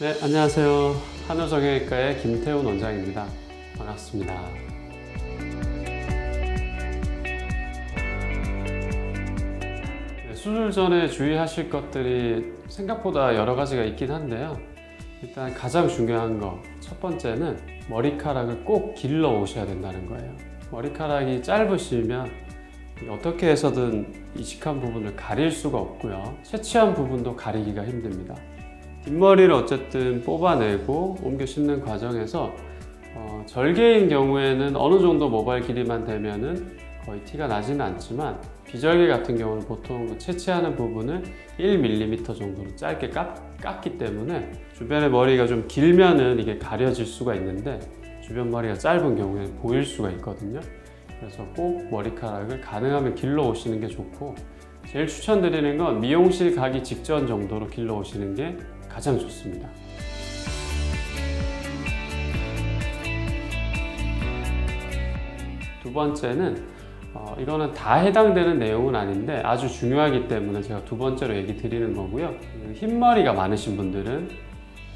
네, 안녕하세요. 한우정형외과의 김태훈 원장입니다. 반갑습니다. 네, 수술 전에 주의하실 것들이 생각보다 여러 가지가 있긴 한데요. 일단 가장 중요한 거, 첫 번째는 머리카락을 꼭 길러 오셔야 된다는 거예요. 머리카락이 짧으시면 어떻게 해서든 이식한 부분을 가릴 수가 없고요. 채취한 부분도 가리기가 힘듭니다. 뒷머리를 어쨌든 뽑아내고 옮겨 심는 과정에서 절개인 경우에는 어느 정도 모발 길이만 되면은 거의 티가 나지는 않지만, 비절개 같은 경우는 보통 그 채취하는 부분을 1mm 정도로 짧게 깎기 때문에 주변에 머리가 좀 길면은 이게 가려질 수가 있는데, 주변 머리가 짧은 경우에는 보일 수가 있거든요. 그래서 꼭 머리카락을 가능하면 길러 오시는 게 좋고, 제일 추천드리는 건 미용실 가기 직전 정도로 길러 오시는 게 가장 좋습니다. 두 번째는 이거는 다 해당되는 내용은 아닌데 아주 중요하기 때문에 제가 두 번째로 얘기 드리는 거고요. 흰머리가 많으신 분들은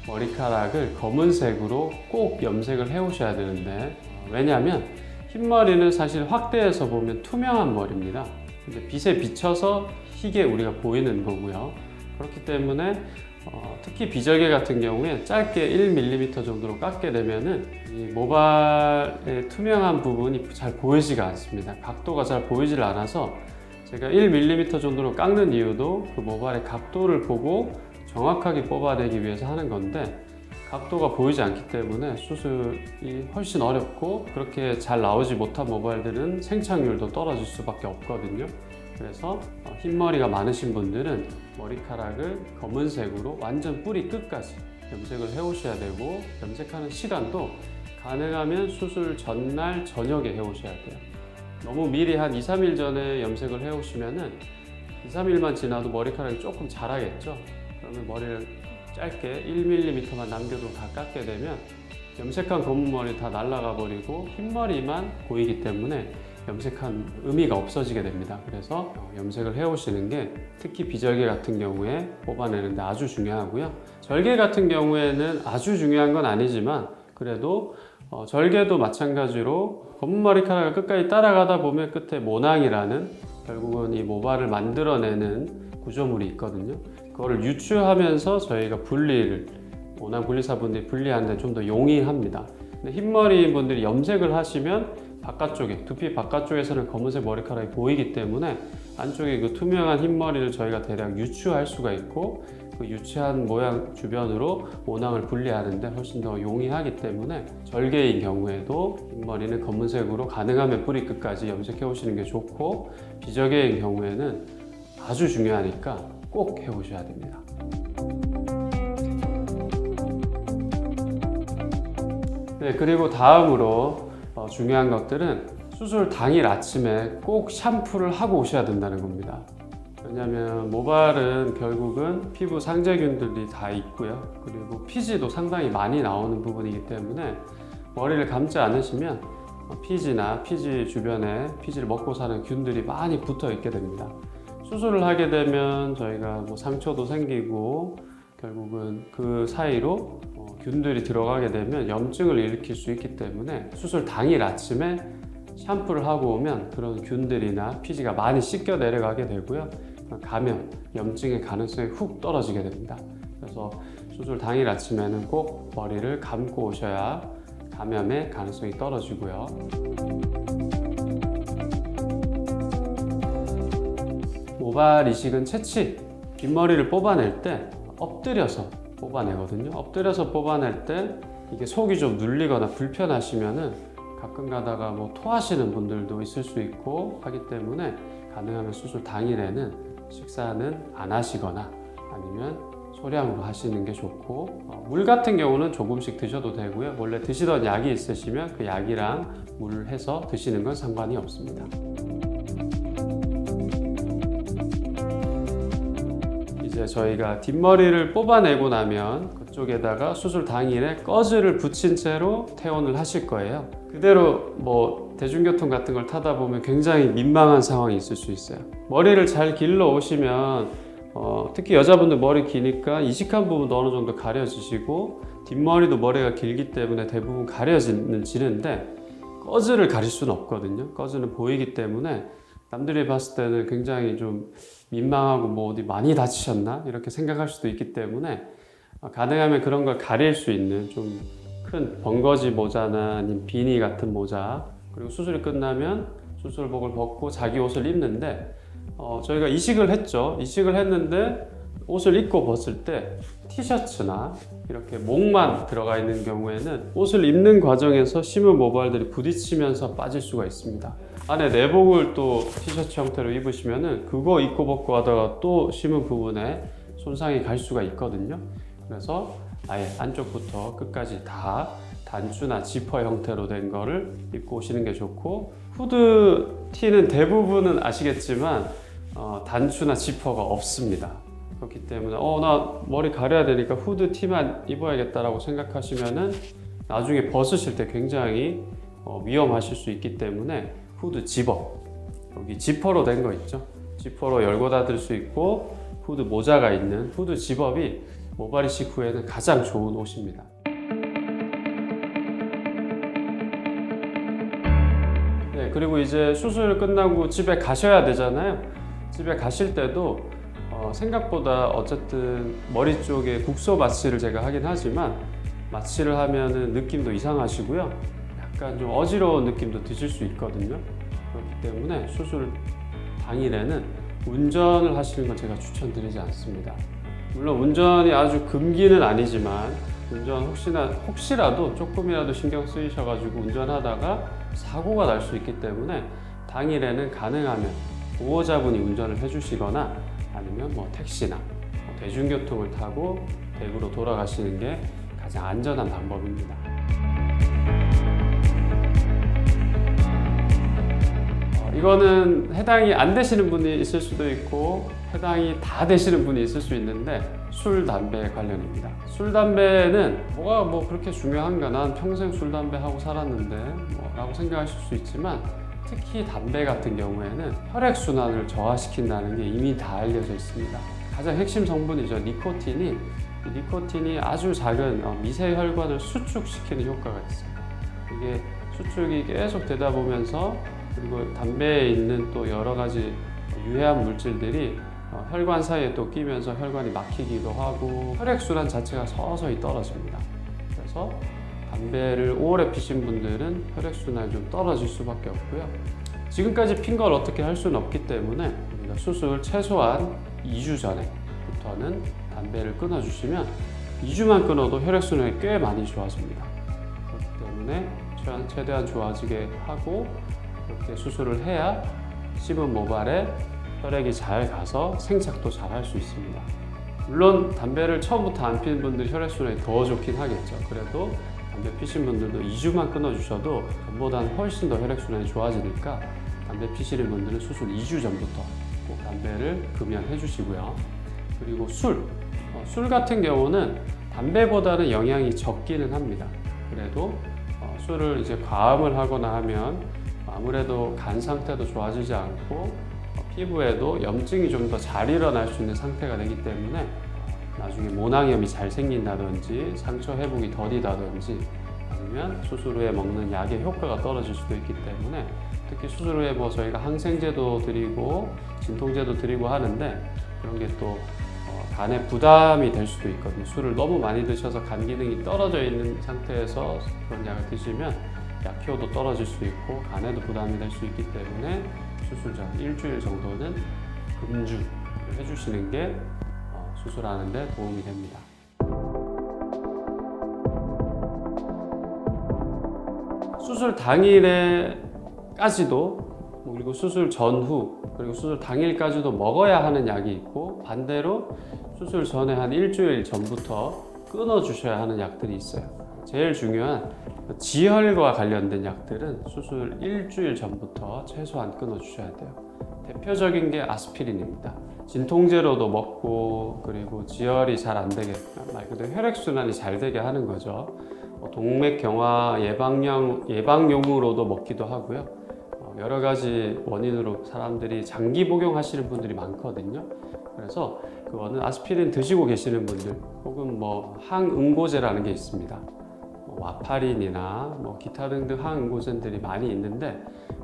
머리카락을 검은색으로 꼭 염색을 해 오셔야 되는데, 왜냐하면 흰머리는 사실 확대해서 보면 투명한 머리입니다. 근데 빛에 비춰서 희게 우리가 보이는 거고요. 그렇기 때문에 특히 비절개 같은 경우에 짧게 1mm 정도로 깎게 되면은 이 모발의 투명한 부분이 잘 보이지가 않습니다. 각도가 잘 보이질 않아서 제가 1mm 정도로 깎는 이유도 그 모발의 각도를 보고 정확하게 뽑아내기 위해서 하는 건데, 각도가 보이지 않기 때문에 수술이 훨씬 어렵고 그렇게 잘 나오지 못한 모발들은 생착률도 떨어질 수밖에 없거든요. 그래서 흰머리가 많으신 분들은 머리카락을 검은색으로 완전 뿌리 끝까지 염색을 해 오셔야 되고, 염색하는 시간도 가능하면 수술 전날 저녁에 해 오셔야 돼요. 너무 미리 한 2-3일 전에 염색을 해 오시면은 2-3일만 지나도 머리카락이 조금 자라겠죠. 그러면 머리를 짧게 1mm만 남겨도 다 깎게 되면 염색한 검은 머리 다 날아가 버리고 흰머리만 보이기 때문에 염색한 의미가 없어지게 됩니다. 그래서 염색을 해 오시는 게 특히 비절개 같은 경우에 뽑아내는데 아주 중요하고요. 절개 같은 경우에는 아주 중요한 건 아니지만, 그래도 절개도 마찬가지로 검은 머리카락을 끝까지 따라가다 보면 끝에 모낭이라는, 결국은 이 모발을 만들어내는 구조물이 있거든요. 그거를 유추하면서 저희가 모낭 분리사분들이 분리하는데 좀 더 용이합니다. 근데 흰머리인 분들이 염색을 하시면 바깥쪽에, 두피 바깥쪽에서는 검은색 머리카락이 보이기 때문에 안쪽에 그 투명한 흰머리를 저희가 대략 유추할 수가 있고, 그 유추한 모양 주변으로 모낭을 분리하는데 훨씬 더 용이하기 때문에 절개인 경우에도 흰머리는 검은색으로 가능하면 뿌리 끝까지 염색해 오시는 게 좋고, 비절개인 경우에는 아주 중요하니까 꼭 해 오셔야 됩니다. 네, 그리고 다음으로 중요한 것들은 수술 당일 아침에 꼭 샴푸를 하고 오셔야 된다는 겁니다. 왜냐하면 모발은 결국은 피부 상재균들이 다 있고요. 그리고 피지도 상당히 많이 나오는 부분이기 때문에 머리를 감지 않으시면 피지나 피지 주변에 피지를 먹고 사는 균들이 많이 붙어 있게 됩니다. 수술을 하게 되면 저희가 상처도 생기고, 결국은 그 사이로 균들이 들어가게 되면 염증을 일으킬 수 있기 때문에 수술 당일 아침에 샴푸를 하고 오면 그런 균들이나 피지가 많이 씻겨 내려가게 되고요. 감염, 염증의 가능성이 훅 떨어지게 됩니다. 그래서 수술 당일 아침에는 꼭 머리를 감고 오셔야 감염의 가능성이 떨어지고요. 모발 이식은 채취, 뒷머리를 뽑아낼 때 엎드려서 뽑아내거든요. 엎드려서 뽑아낼 때 이게 속이 좀 눌리거나 불편하시면은 가끔 가다가 토하시는 분들도 있을 수 있고 하기 때문에, 가능하면 수술 당일에는 식사는 안 하시거나 아니면 소량으로 하시는 게 좋고, 물 같은 경우는 조금씩 드셔도 되고요. 원래 드시던 약이 있으시면 그 약이랑 물을 해서 드시는 건 상관이 없습니다. 이제 저희가 뒷머리를 뽑아내고 나면 그쪽에다가 수술 당일에 꺼즈를 붙인 채로 퇴원을 하실 거예요. 그대로 대중교통 같은 걸 타다 보면 굉장히 민망한 상황이 있을 수 있어요. 머리를 잘 길러 오시면 특히 여자분들 머리 기니까 이식한 부분도 어느 정도 가려지시고 뒷머리도 머리가 길기 때문에 대부분 가려지는데 꺼즈를 가릴 수는 없거든요. 꺼즈는 보이기 때문에 남들이 봤을 때는 굉장히 좀 민망하고 뭐 어디 많이 다치셨나 이렇게 생각할 수도 있기 때문에 가능하면 그런 걸 가릴 수 있는 좀 큰 번거지 모자나 아니면 비니 같은 모자, 그리고 수술이 끝나면 수술복을 벗고 자기 옷을 입는데 저희가 이식을 했죠. 이식을 했는데 옷을 입고 벗을 때 티셔츠나 이렇게 목만 들어가 있는 경우에는 옷을 입는 과정에서 심은 모발들이 부딪히면서 빠질 수가 있습니다. 안에 내복을 또 티셔츠 형태로 입으시면은 그거 입고 벗고 하다가 또 심은 부분에 손상이 갈 수가 있거든요. 그래서 아예 안쪽부터 끝까지 다 단추나 지퍼 형태로 된 거를 입고 오시는 게 좋고, 후드 티는 대부분은 아시겠지만 단추나 지퍼가 없습니다. 그렇기 때문에 나 머리 가려야 되니까 후드 티만 입어야겠다라고 생각하시면은 나중에 벗으실 때 굉장히 위험하실 수 있기 때문에 후드 집업, 여기 지퍼로 된 거 있죠? 지퍼로 열고 닫을 수 있고 후드 모자가 있는 후드 집업이 모발 이식 후에는 가장 좋은 옷입니다. 네, 그리고 이제 수술 끝나고 집에 가셔야 되잖아요. 집에 가실 때도 생각보다 어쨌든 머리 쪽에 국소 마취를 제가 하긴 하지만 마취를 하면은 느낌도 이상하시고요. 약간 좀 어지러운 느낌도 드실 수 있거든요. 그렇기 때문에 수술 당일에는 운전을 하시는 건 제가 추천드리지 않습니다. 물론 운전이 아주 금기는 아니지만 운전 혹시라도 조금이라도 신경 쓰이셔가지고 운전하다가 사고가 날 수 있기 때문에 당일에는 가능하면 보호자분이 운전을 해주시거나 아니면 뭐 택시나 대중교통을 타고 댁으로 돌아가시는 게 가장 안전한 방법입니다. 이거는 해당이 안 되시는 분이 있을 수도 있고 해당이 다 되시는 분이 있을 수 있는데 술, 담배 관련입니다. 술, 담배는 뭐가 뭐 그렇게 중요한가? 난 평생 술, 담배 하고 살았는데 라고 생각하실 수 있지만 특히 담배 같은 경우에는 혈액순환을 저하시킨다는 게 이미 다 알려져 있습니다. 가장 핵심 성분이죠. 니코틴이 아주 작은 미세 혈관을 수축시키는 효과가 있어요. 이게 수축이 계속 되다 보면서 그리고 담배에 있는 또 여러 가지 유해한 물질들이 혈관 사이에 또 끼면서 혈관이 막히기도 하고 혈액순환 자체가 서서히 떨어집니다. 그래서 담배를 오래 피신 분들은 혈액순환이 좀 떨어질 수밖에 없고요. 지금까지 핀 걸 어떻게 할 수는 없기 때문에 우리가 수술 최소한 2주 전에부터는 담배를 끊어주시면 2주만 끊어도 혈액순환이 꽤 많이 좋아집니다. 그렇기 때문에 최대한 좋아지게 하고 이렇게 수술을 해야 심은 모발에 혈액이 잘 가서 생착도 잘 할 수 있습니다. 물론 담배를 처음부터 안 피는 분들이 혈액순환이 더 좋긴 하겠죠. 그래도 담배 피신 분들도 2주만 끊어주셔도 전보다는 훨씬 더 혈액순환이 좋아지니까 담배 피시는 분들은 수술 2주 전부터 꼭 담배를 금연해 주시고요. 그리고 술 같은 경우는 담배보다는 영향이 적기는 합니다. 그래도 술을 이제 과음을 하거나 하면 아무래도 간 상태도 좋아지지 않고 피부에도 염증이 좀 더 잘 일어날 수 있는 상태가 되기 때문에 나중에 모낭염이 잘 생긴다든지 상처 회복이 더디다든지 아니면 수술 후에 먹는 약의 효과가 떨어질 수도 있기 때문에 특히 수술 후에 뭐 저희가 항생제도 드리고 진통제도 드리고 하는데 그런 게 또 간에 부담이 될 수도 있거든요. 술을 너무 많이 드셔서 간 기능이 떨어져 있는 상태에서 그런 약을 드시면 약효도 떨어질 수 있고 간에도 부담이 될 수 있기 때문에 수술 전 일주일 정도는 금주를 해주시는 게 수술하는 데 도움이 됩니다. 수술 당일에까지도 그리고 수술 전후 그리고 수술 당일까지도 먹어야 하는 약이 있고 반대로 수술 전에 한 일주일 전부터 끊어 주셔야 하는 약들이 있어요. 제일 중요한 지혈과 관련된 약들은 수술 일주일 전부터 최소한 끊어 주셔야 돼요. 대표적인 게 아스피린입니다. 진통제로도 먹고 그리고 지혈이 잘 안 되게 말 그대로 혈액순환이 잘 되게 하는 거죠. 동맥경화 예방용으로도 먹기도 하고요. 여러 가지 원인으로 사람들이 장기 복용하시는 분들이 많거든요. 그래서 그거는 아스피린 드시고 계시는 분들 혹은 뭐 항응고제라는 게 있습니다. 와파린이나 뭐 기타 등등 항응고제들이 많이 있는데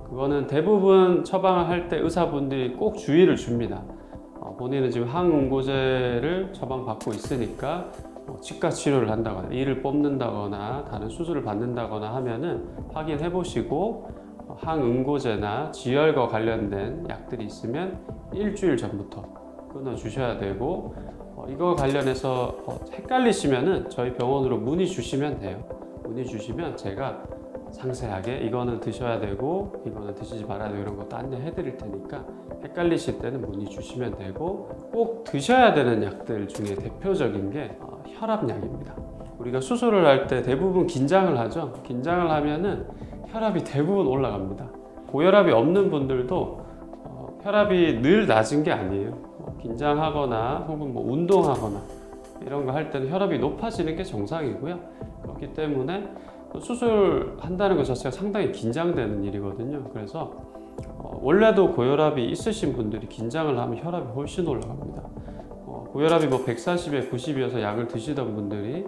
그거는 대부분 처방을 할 때 의사분들이 꼭 주의를 줍니다. 본인은 지금 항응고제를 처방받고 있으니까 치과 치료를 한다거나 이를 뽑는다거나 다른 수술을 받는다거나 하면은 확인해 보시고 항응고제나 지혈과 관련된 약들이 있으면 일주일 전부터 끊어 주셔야 되고 이거 관련해서 헷갈리시면은 저희 병원으로 문의 주시면 돼요. 문의 주시면 제가 상세하게 이거는 드셔야 되고 이거는 드시지 말아야 되고 이런 것도 안내해 드릴 테니까 헷갈리실 때는 문의 주시면 되고 꼭 드셔야 되는 약들 중에 대표적인 게 혈압약입니다. 우리가 수술을 할 때 대부분 긴장을 하죠. 긴장을 하면은 혈압이 대부분 올라갑니다. 고혈압이 없는 분들도 혈압이 늘 낮은 게 아니에요. 긴장하거나 혹은 뭐 운동하거나 이런 거 할 때는 혈압이 높아지는 게 정상이고요. 그렇기 때문에 수술한다는 것 자체가 상당히 긴장되는 일이거든요. 그래서 원래도 고혈압이 있으신 분들이 긴장을 하면 혈압이 훨씬 올라갑니다. 고혈압이 뭐 140에 90이어서 약을 드시던 분들이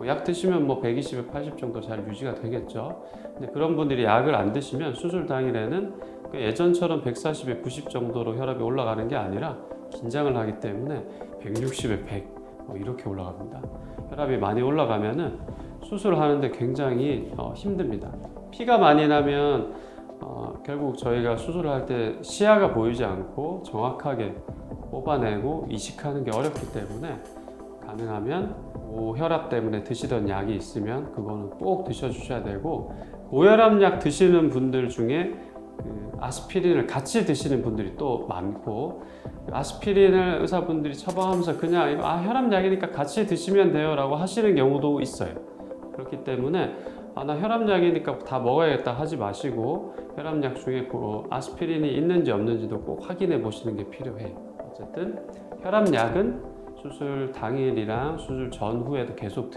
약 드시면 뭐 120에 80 정도 잘 유지가 되겠죠. 근데 그런 분들이 약을 안 드시면 수술 당일에는 예전처럼 140에 90 정도로 혈압이 올라가는 게 아니라 긴장을 하기 때문에 160에 100 이렇게 올라갑니다. 혈압이 많이 올라가면은 수술을 하는데 굉장히 힘듭니다. 피가 많이 나면 결국 저희가 수술을 할 때 시야가 보이지 않고 정확하게 뽑아내고 이식하는 게 어렵기 때문에 가능하면 고혈압 때문에 드시던 약이 있으면 그거는 꼭 드셔주셔야 되고 고혈압약 드시는 분들 중에 아스피린을 같이 드시는 분들이 또 많고 아스피린을 의사분들이 처방하면서 그냥 혈압약이니까 같이 드시면 돼요 라고 하시는 경우도 있어요. 그렇기 때문에 나 혈압약이니까 다 먹어야겠다 하지 마시고 혈압약 중에 아스피린이 있는지 없는지도 꼭 확인해 보시는 게 필요해요. 어쨌든 혈압약은 수술 당일이랑 수술 전후에도 계속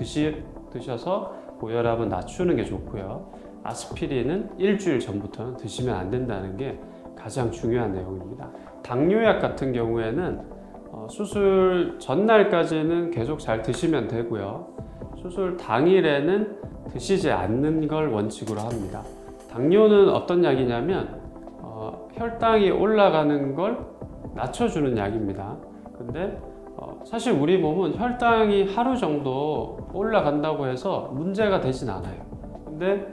드셔서 고혈압은 낮추는 게 좋고요. 아스피린은 일주일 전부터는 드시면 안 된다는 게 가장 중요한 내용입니다. 당뇨약 같은 경우에는 수술 전날까지는 계속 잘 드시면 되고요. 수술 당일에는 드시지 않는 걸 원칙으로 합니다. 당뇨는 어떤 약이냐면 혈당이 올라가는 걸 낮춰주는 약입니다. 근데 사실 우리 몸은 혈당이 하루 정도 올라간다고 해서 문제가 되진 않아요. 근데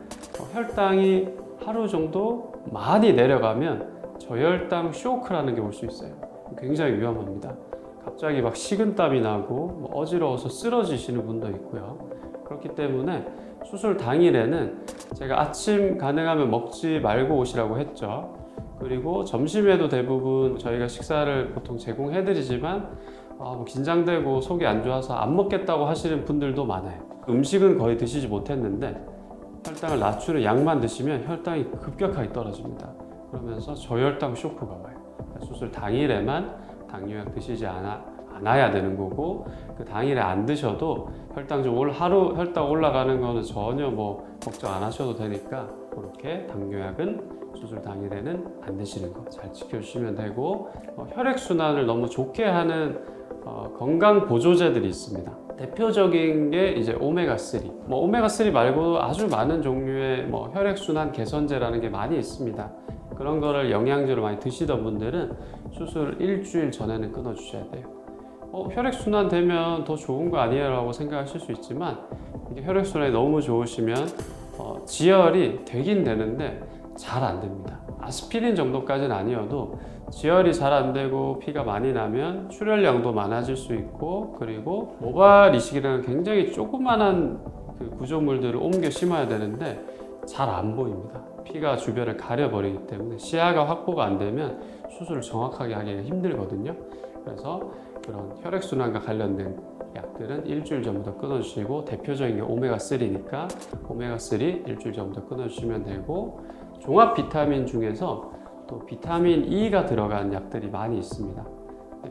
혈당이 하루 정도 많이 내려가면 저혈당 쇼크라는 게 올 수 있어요. 굉장히 위험합니다. 갑자기 막 식은땀이 나고 어지러워서 쓰러지시는 분도 있고요. 그렇기 때문에 수술 당일에는 제가 아침 가능하면 먹지 말고 오시라고 했죠. 그리고 점심에도 대부분 저희가 식사를 보통 제공해드리지만 뭐 긴장되고 속이 안 좋아서 안 먹겠다고 하시는 분들도 많아요. 음식은 거의 드시지 못했는데 혈당을 낮추는 약만 드시면 혈당이 급격하게 떨어집니다. 그러면서 저혈당 쇼크가 와요. 수술 당일에만 당뇨약 드시지 않아야 되는 거고 그 당일에 안 드셔도 혈당 좀 하루 혈당 올라가는 거는 전혀 뭐 걱정 안 하셔도 되니까 그렇게 당뇨약은 수술 당일에는 안 드시는 거 잘 지켜주시면 되고 혈액순환을 너무 좋게 하는 건강 보조제들이 있습니다. 대표적인 게 이제 오메가3. 오메가3 말고도 아주 많은 종류의 혈액순환 개선제라는 게 많이 있습니다. 그런 거를 영양제로 많이 드시던 분들은 수술 일주일 전에는 끊어 주셔야 돼요. 혈액순환 되면 더 좋은 거 아니에요? 라고 생각하실 수 있지만 이게 혈액순환이 너무 좋으시면 지혈이 되긴 되는데 잘 안 됩니다. 아스피린 정도까지는 아니어도 지혈이 잘 안 되고 피가 많이 나면 출혈량도 많아질 수 있고 그리고 모발 이식이라는 굉장히 조그만한 구조물들을 옮겨 심어야 되는데 잘 안 보입니다. 피가 주변을 가려버리기 때문에 시야가 확보가 안 되면 수술을 정확하게 하기가 힘들거든요. 그래서 그런 혈액순환과 관련된 약들은 일주일 전부터 끊어주시고 대표적인 게 오메가3니까 오메가3 일주일 전부터 끊어주시면 되고 종합 비타민 중에서 또 비타민 E가 들어간 약들이 많이 있습니다.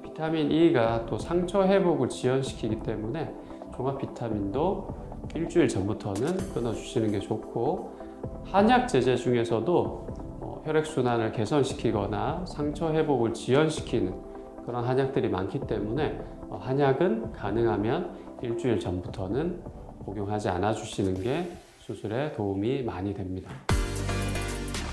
비타민 E가 또 상처 회복을 지연시키기 때문에 종합 비타민도 일주일 전부터는 끊어주시는 게 좋고 한약 제제 중에서도 혈액순환을 개선시키거나 상처 회복을 지연시키는 그런 한약들이 많기 때문에 한약은 가능하면 일주일 전부터는 복용하지 않아 주시는 게 수술에 도움이 많이 됩니다.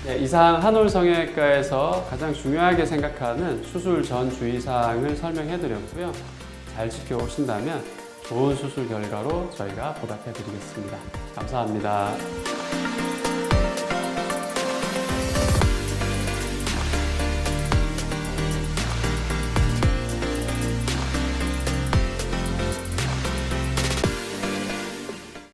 네, 이상 한올성형외과에서 가장 중요하게 생각하는 수술 전 주의사항을 설명해 드렸고요. 잘 지켜오신다면 좋은 수술 결과로 저희가 보답해 드리겠습니다. 감사합니다.